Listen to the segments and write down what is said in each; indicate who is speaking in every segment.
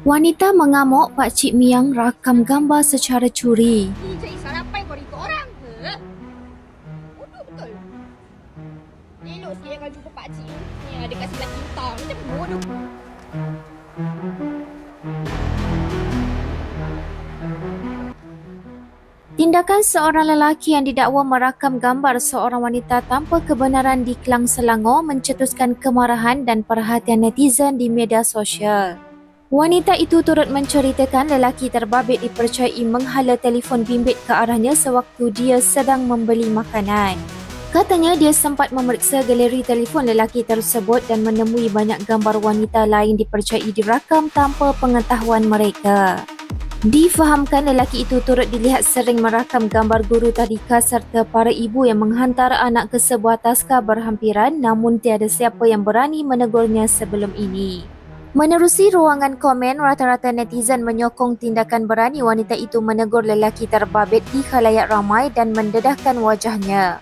Speaker 1: Wanita mengamuk Pakcik Miang rakam gambar secara curi.
Speaker 2: Ni cari sarapan kau ikut orang ke? Bodoh betul. Elok sikit kalau jumpa pakcik ni ada kat sebelah kita. Macam bodoh.
Speaker 1: Tindakan seorang lelaki yang didakwa merakam gambar seorang wanita tanpa kebenaran di Klang, Selangor mencetuskan kemarahan dan perhatian netizen di media sosial. Wanita itu turut menceritakan lelaki terbabit dipercayai menghala telefon bimbit ke arahnya sewaktu dia sedang membeli makanan. Katanya dia sempat memeriksa galeri telefon lelaki tersebut dan menemui banyak gambar wanita lain dipercayai dirakam tanpa pengetahuan mereka. Difahamkan lelaki itu turut dilihat sering merakam gambar guru tadika serta para ibu yang menghantar anak ke sebuah taska berhampiran, namun tiada siapa yang berani menegurnya sebelum ini. Menerusi ruangan komen, rata-rata netizen menyokong tindakan berani wanita itu menegur lelaki terbabit di khalayak ramai dan mendedahkan wajahnya.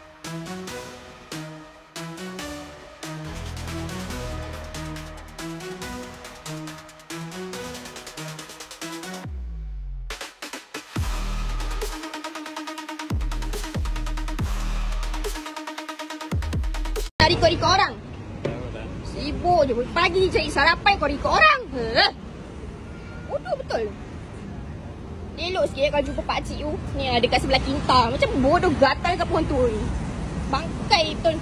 Speaker 2: Cari kau ikut orang. Sibuk je. Pagi cari sarapan kau ikut orang ke? Bodoh betul. Elok sikit kalau jumpa pakcik tu. Ni ada kat sebelah kita. Macam bodoh gatal ke pohon tu. Bangkai betul.